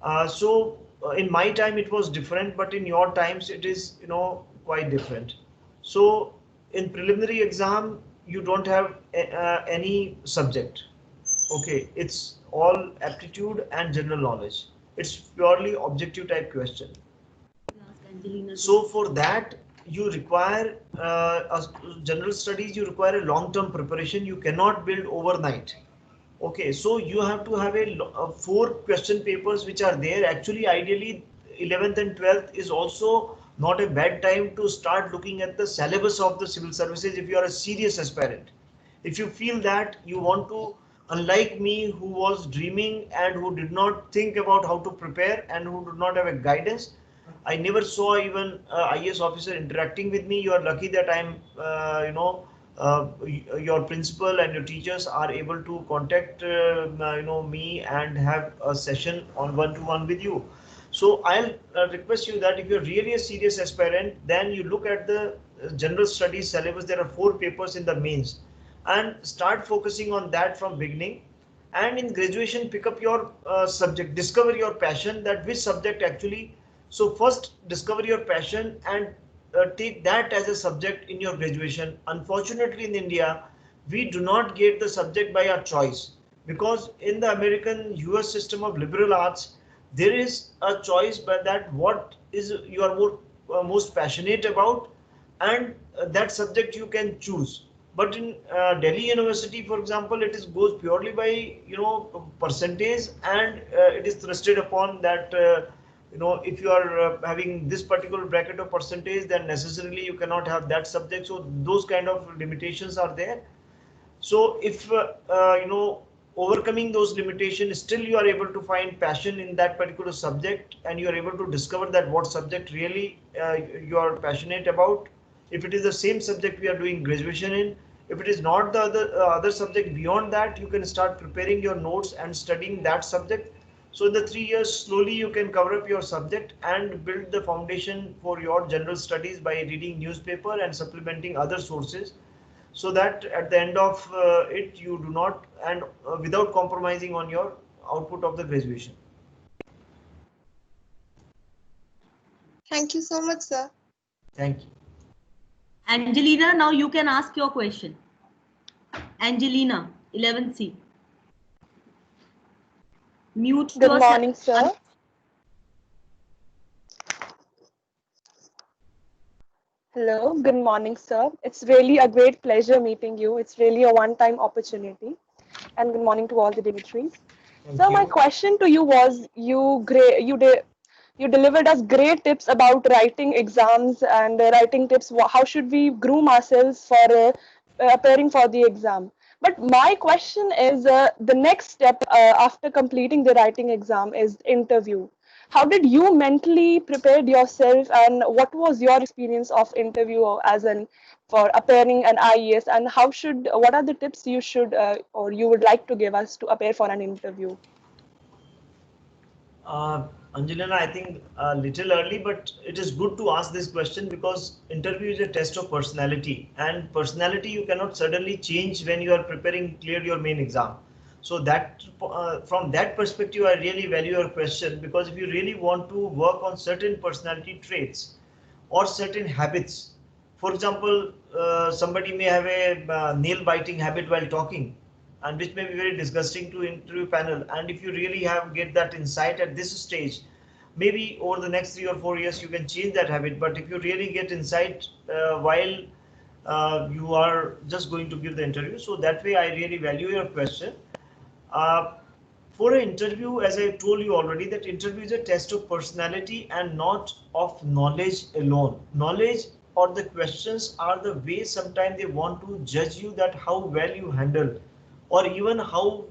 In my time it was different, but in your times it is quite different. So in preliminary exam you don't have any subject. Okay, it's all aptitude and general knowledge. It's purely objective type question. So for that, you require general studies, you require a long-term preparation. You cannot build overnight. Okay, so you have to have a 4 question papers which are there. Actually, ideally, 11th and 12th is also not a bad time to start looking at the syllabus of the civil services if you are a serious aspirant. If you feel that you want to, unlike me who was dreaming and who did not think about how to prepare and who did not have a guidance, I never saw even IAS officer interacting with me. You are lucky that I'm, your principal and your teachers are able to contact, me and have a session on one-to-one with you. So I'll request you that if you're really a serious aspirant, then you look at the general studies syllabus. There are 4 papers in the mains, and start focusing on that from beginning. And in graduation, pick up your subject, discover your passion, that which subject actually. So first discover your passion and take that as a subject in your graduation. Unfortunately, in India, we do not get the subject by our choice, because in the American US system of liberal arts, there is a choice by that what is you are most passionate about, and that subject you can choose. But in Delhi University, for example, it is goes purely by percentage, and it is thrusted upon that if you are having this particular bracket of percentage, then necessarily you cannot have that subject. So those kind of limitations are there. So if overcoming those limitations, still you are able to find passion in that particular subject, and you are able to discover that what subject really you are passionate about. If it is the same subject we are doing graduation in, if it is not the other subject beyond that, you can start preparing your notes and studying that subject. So in the 3 years, slowly you can cover up your subject and build the foundation for your general studies by reading newspaper and supplementing other sources, so that at the end of it you do not, and without compromising on your output of the graduation. Thank you so much, sir. Thank you. Angelina, now you can ask your question. Angelina, 11C. Mute Good yourself. morning, sir. Hello, good morning, sir. It's really a great pleasure meeting you. It's really a one-time opportunity. And good morning to all the dignitaries. So my question to you was, you delivered us great tips about writing exams and writing tips. How should we groom ourselves for appearing for the exam? But my question is, the next step after completing the writing exam is interview. How did you mentally prepare yourself, and what was your experience of interview as an for appearing an IAS, and what are the tips you should or you would like to give us to appear for an interview? Angelina, I think a little early, but it is good to ask this question, because interview is a test of personality, and personality you cannot suddenly change when you are preparing clear your main exam. So that from that perspective, I really value your question, because if you really want to work on certain personality traits or certain habits, for example, somebody may have a nail biting habit while talking, and which may be very disgusting to interview panel. And if you really get that insight at this stage, maybe over the next 3 or 4 years you can change that habit. But if you really get insight while you are just going to give the interview, so that way I really value your question. For an interview, as I told you already, that interview is a test of personality and not of knowledge alone. Knowledge or the questions are the way sometimes they want to judge you, that how well you handle, or even how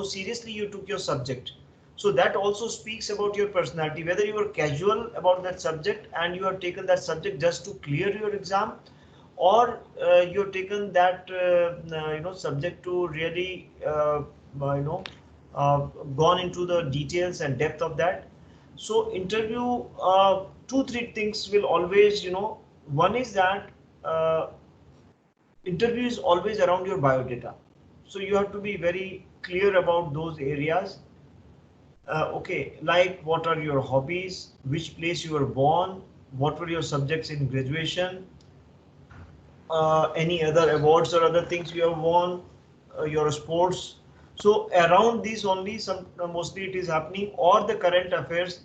seriously you took your subject. So that also speaks about your personality, whether you are casual about that subject and you have taken that subject just to clear your exam, or you have taken that subject to really gone into the details and depth of that. So interview, 2-3 things will always, one is that interview is always around your biodata. So you have to be very clear about those areas. Okay, like what are your hobbies, which place you were born, what were your subjects in graduation, any other awards or other things you have won, your sports. So around these only mostly it is happening, or the current affairs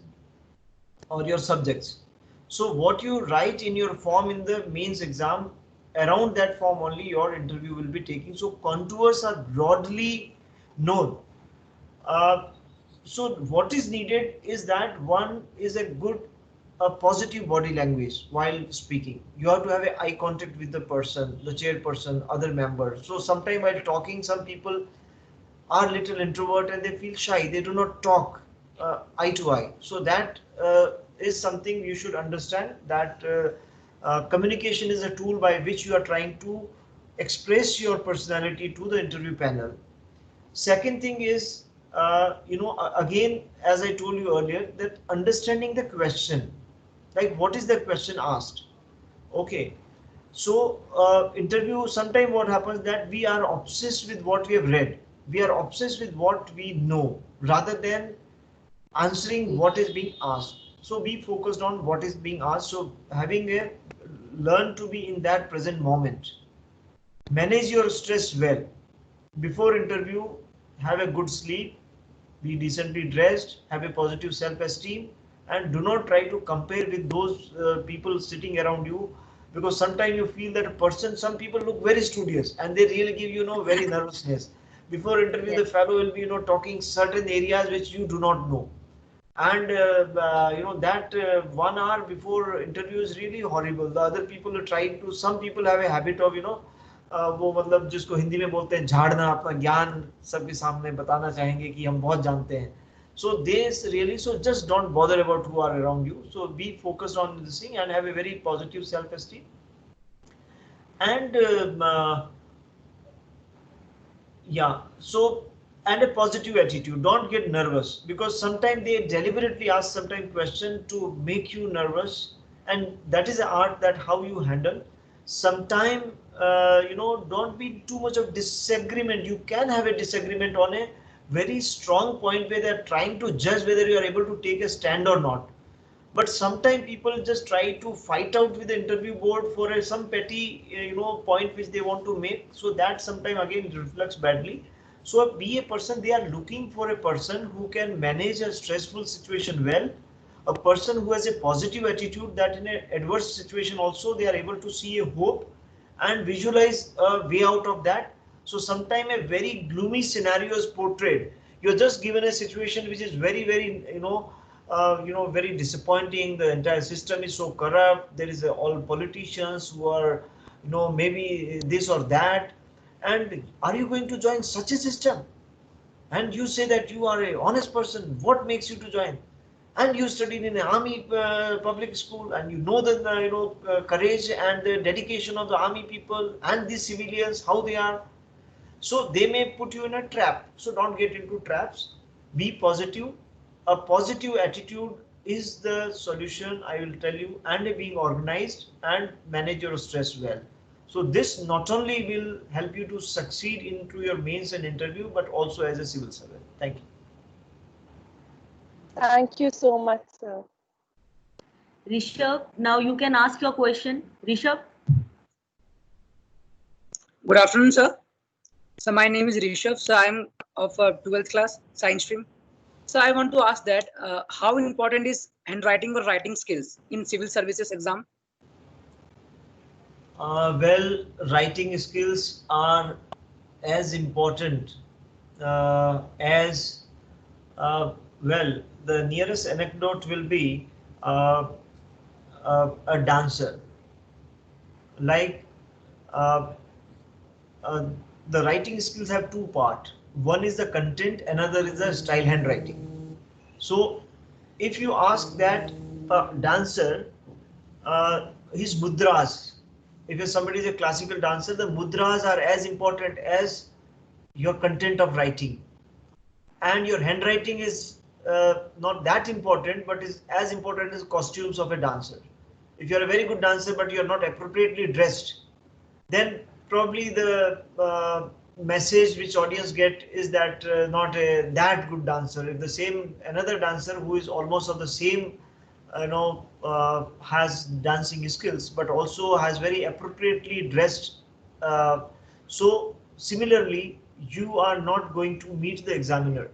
or your subjects. So what you write in your form in the mains exam, around that form only your interview will be taking. So contours are broadly known. So what is needed is that one is a positive body language while speaking. You have to have a eye contact with the person, the chairperson, other members. So sometime while talking, some people are little introvert and they feel shy. They do not talk eye to eye. So that is something you should understand, that communication is a tool by which you are trying to express your personality to the interview panel. Second thing is, again, as I told you earlier, that understanding the question, like what is the question asked? Okay. So interview, sometime what happens that we are obsessed with what we have read. We are obsessed with what we know rather than answering what is being asked. So be focused on what is being asked. So learn to be in that present moment. Manage your stress well. Before interview, have a good sleep, be decently dressed, have a positive self-esteem, and do not try to compare with those people sitting around you, because sometimes you feel that some people look very studious and they really give very nervousness. Before interview, the fellow will be talking certain areas which you do not know, and that 1 hour before interview is really horrible. The other people are trying to, some people have a habit of वो मतलब जिसको हिंदी में बोलते हैं झाड़ना, अपना ज्ञान सबके सामने बताना चाहेंगे कि हम बहुत जानते हैं. So this really, so just don't bother about who are around you. So be focused on this thing and have a very positive self-esteem. And and a positive attitude. Don't get nervous, because sometimes they deliberately ask sometimes question to make you nervous, and that is the art that how you handle. Sometimes don't be too much of disagreement. You can have a disagreement on a very strong point where they're trying to judge whether you are able to take a stand or not. But sometimes people just try to fight out with the interview board for some petty point which they want to make. So that sometimes again reflects badly. So be a person, they are looking for a person who can manage a stressful situation well, a person who has a positive attitude, that in an adverse situation also they are able to see a hope and visualize a way out of that. So sometimes a very gloomy scenario is portrayed. You're just given a situation which is very, very, very disappointing. The entire system is so corrupt. There is all politicians who are, maybe this or that. And are you going to join such a system? And you say that you are a honest person. What makes you to join? And you studied in an army public school, and you know the courage and the dedication of the army people and these civilians, how they are. So they may put you in a trap. So don't get into traps. Be positive. A positive attitude is the solution, I will tell you, and being organized and manage your stress well. So this not only will help you to succeed into your mains and interview, but also as a civil servant. Thank you. Thank you so much, sir. Rishabh, now you can ask your question. Rishabh. Good afternoon, sir. So my name is Rishabh. So I'm of 12th class science stream. So I want to ask that how important is handwriting or writing skills in civil services exam? Well, writing skills are as important as well. The nearest anecdote will be a dancer. Like the writing skills have two parts. One is the content, another is the style handwriting. So if you ask that dancer, his mudras, if somebody is a classical dancer, the mudras are as important as your content of writing. And your handwriting is not that important, but is as important as costumes of a dancer. If you're a very good dancer, but you're not appropriately dressed, then probably the message which audience get is that not a that good dancer. If the same another dancer who is almost of the same has dancing skills but also has very appropriately dressed, so similarly you are not going to meet the examiner.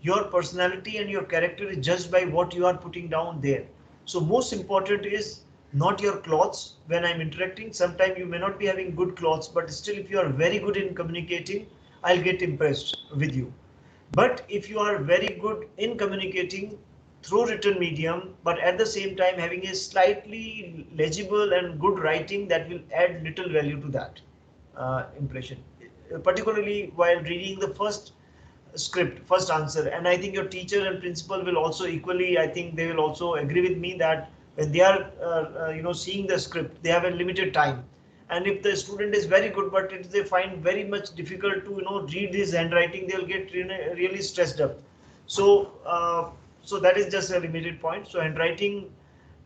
Your personality and your character is judged by what you are putting down there. So most important is not your clothes. When I'm interacting, sometimes you may not be having good clothes, but still if you are very good in communicating, I'll get impressed with you. But if you are very good in communicating through written medium, but at the same time having a slightly legible and good writing, that will add little value to that impression, particularly while reading the first script, first answer. And I think your teacher and principal will also equally, I think they will also agree with me that when they are seeing the script, they have a limited time. And if the student is very good, but if they find very much difficult to read his handwriting, they'll get really stressed up. So that is just a limited point. So handwriting,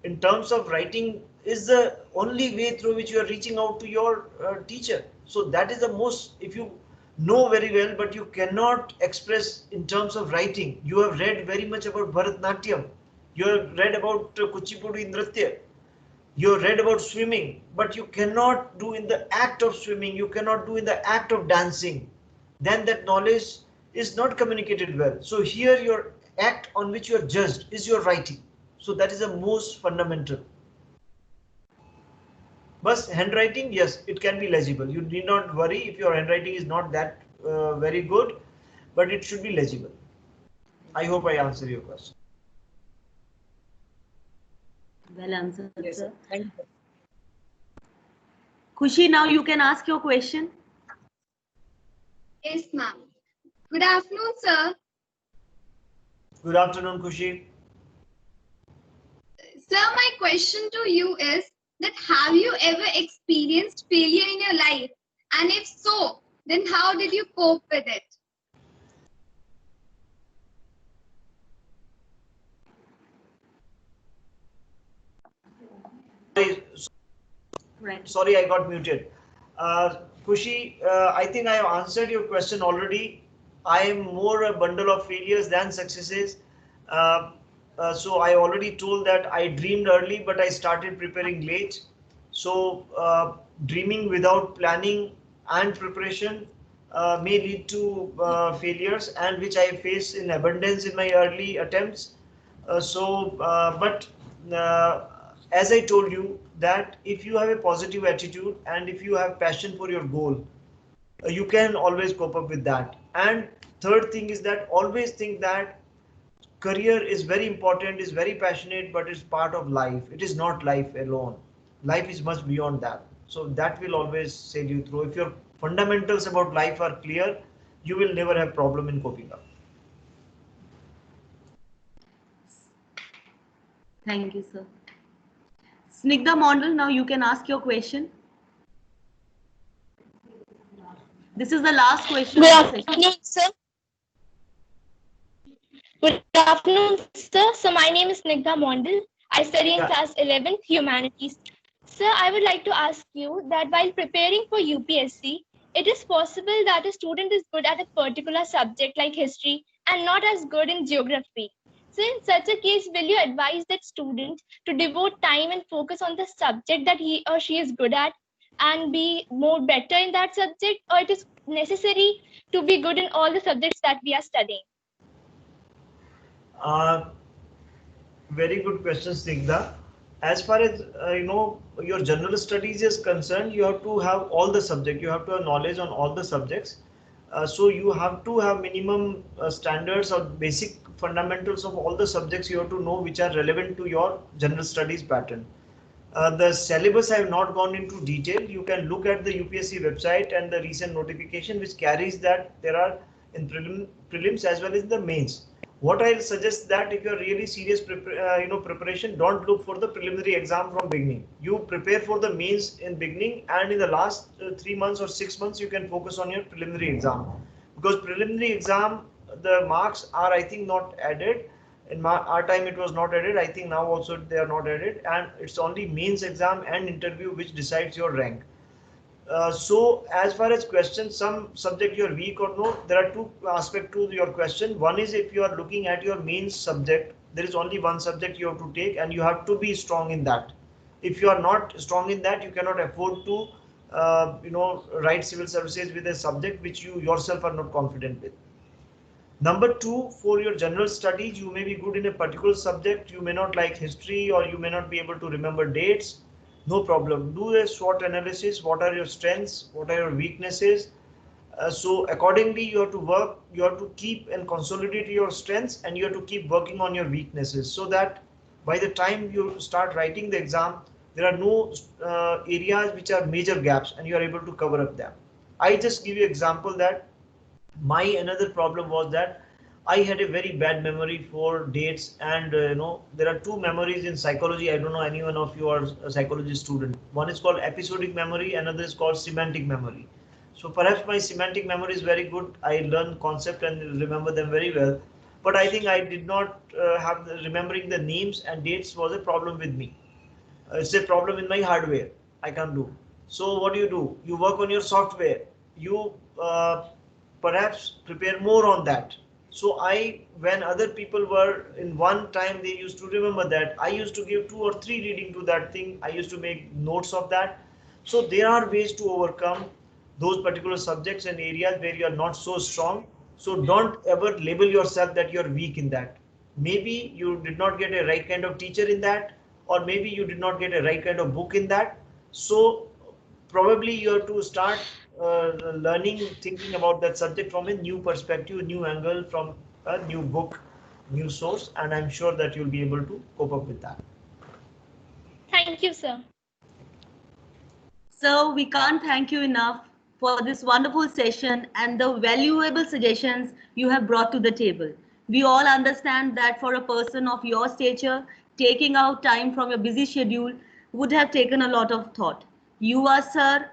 in terms of writing, is the only way through which you are reaching out to your teacher. So that is the most, if you know very well, but you cannot express in terms of writing. You have read very much about Bharatnatyam. You have read about Kuchipudi Nritya. You have read about swimming, but you cannot do in the act of swimming. You cannot do in the act of dancing. Then that knowledge is not communicated well. So here your act on which you are judged is your writing. So that is the most fundamental. But handwriting, yes, it can be legible. You need not worry if your handwriting is not that very good, but it should be legible. I hope I answered your question. Well answered, Yes, sir. thank you. Khushi, now you can ask your question. Yes, ma'am. Good afternoon, sir. Good afternoon, Khushi. Sir, my question to you is that have you ever experienced failure in your life? And if so, then how did you cope with it? Sorry, I got muted. Khushi, I think I have answered your question already. I am more a bundle of failures than successes. So I already told that I dreamed early, but I started preparing late. So dreaming without planning and preparation may lead to failures, and which I face in abundance in my early attempts. But as I told you, that if you have a positive attitude and if you have passion for your goal, you can always cope up with that. And third thing is that always think that career is very important, is very passionate, but it's part of life. It is not life alone. Life is much beyond that. So that will always sail you through. If your fundamentals about life are clear, you will never have problem in coping up. Thank you, sir. Snigdha Mondal, now you can ask your question. This is the last question. Good afternoon, sir. Good afternoon, sir. So my name is Snigdha Mondal. I study in class 11th Humanities. Sir, I would like to ask you that while preparing for UPSC, it is possible that a student is good at a particular subject like history and not as good in geography. So in such a case, will you advise that student to devote time and focus on the subject that he or she is good at and be more better in that subject, or it is necessary to be good in all the subjects that we are studying? Very good question, Snigdha. As far as your general studies is concerned, you have to have all the subjects. You have to have knowledge on all the subjects. So you have to have minimum standards or basic fundamentals of all the subjects. You have to know which are relevant to your general studies pattern. The syllabus I have not gone into detail. You can look at the UPSC website and the recent notification which carries that there are in prelims as well as the mains. What I'll suggest that if you're really serious preparation, don't look for the preliminary exam from beginning. You prepare for the mains in beginning, and in the last 3 months or 6 months you can focus on your preliminary exam, because preliminary exam the marks are I think not added. In our time it was not added. I think now also they are not added, and it's only mains exam and interview which decides your rank. So as far as questions, some subject you are weak or no, there are two aspects to your question. One is if you are looking at your main subject, there is only one subject you have to take and you have to be strong in that. If you are not strong in that, you cannot afford to write civil services with a subject which you yourself are not confident with. Number two, for your general studies, you may be good in a particular subject. You may not like history, or you may not be able to remember dates. No problem. Do a SWOT analysis. What are your strengths? What are your weaknesses? So accordingly, you have to work. You have to keep and consolidate your strengths, and you have to keep working on your weaknesses, so that by the time you start writing the exam, there are no areas which are major gaps, and you are able to cover up them. I just give you example that my another problem was that I had a very bad memory for dates, and there are two memories in psychology. I don't know anyone of you are a psychology student. One is called episodic memory, another is called semantic memory. So perhaps my semantic memory is very good. I learn concept and remember them very well, but I think I did not have remembering the names and dates was a problem with me. It's a problem in my hardware. I can't do. So what do? You work on your software. You perhaps prepare more on that. So when other people were in one time, they used to remember that. I used to give 2 or 3 reading to that thing. I used to make notes of that. So there are ways to overcome those particular subjects and areas where you are not so strong. So don't ever label yourself that you're weak in that. Maybe you did not get a right kind of teacher in that, or maybe you did not get a right kind of book in that. So probably you have to start learning, thinking about that subject from a new perspective, new angle, from a new book, new source, and I'm sure that you'll be able to cope up with that. Thank you, sir. So we can't thank you enough for this wonderful session and the valuable suggestions you have brought to the table. We all understand that for a person of your stature, taking out time from your busy schedule would have taken a lot of thought. You are, sir,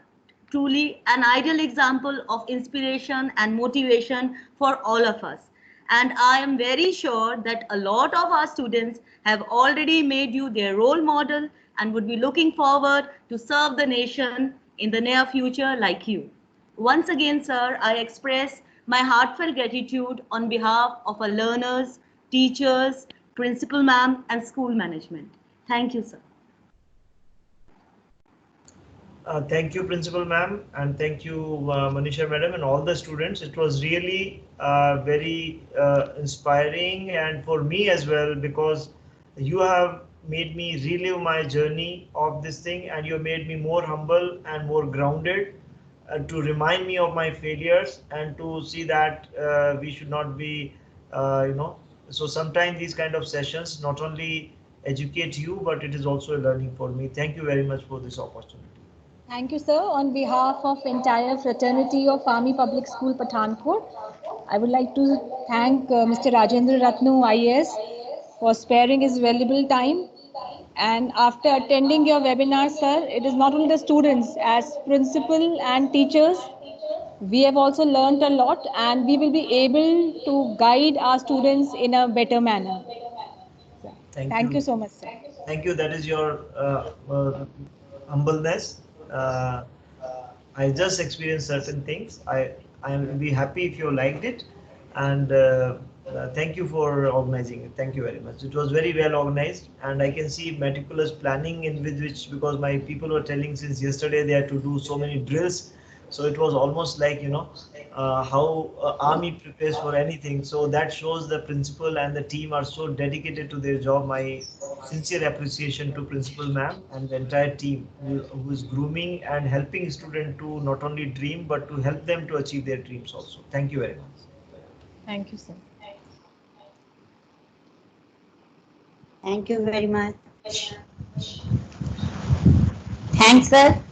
truly an ideal example of inspiration and motivation for all of us. And I am very sure that a lot of our students have already made you their role model and would be looking forward to serve the nation in the near future like you. Once again, sir, I express my heartfelt gratitude on behalf of our learners, teachers, principal ma'am, and school management. Thank you, sir. Thank you, Principal Ma'am, and thank you, Manisha Madam, and all the students. It was really very inspiring, and for me as well, because you have made me relive my journey of this thing, and you made me more humble and more grounded, to remind me of my failures and to see that we should not be, so sometimes these kind of sessions not only educate you, but it is also a learning for me. Thank you very much for this opportunity. Thank you, sir. On behalf of entire fraternity of Army Public School, Pathankot, I would like to thank Mr. Rajendra Ratnu, IAS, for sparing his valuable time. And after attending your webinar, sir, it is not only the students, as principal and teachers, we have also learned a lot, and we will be able to guide our students in a better manner. Thank you so much, sir. Thank you. That is your humbleness. I just experienced certain things. I will be happy if you liked it, and thank you for organizing it. Thank you very much. It was very well organized, and I can see meticulous planning in which, because my people were telling since yesterday they had to do so many drills. So it was almost like, how army prepares for anything. So that shows the principal and the team are so dedicated to their job. My sincere appreciation to Principal Ma'am and the entire team who is grooming and helping students to not only dream, but to help them to achieve their dreams also. Thank you very much. Thank you, sir. Thank you very much. Thanks, sir.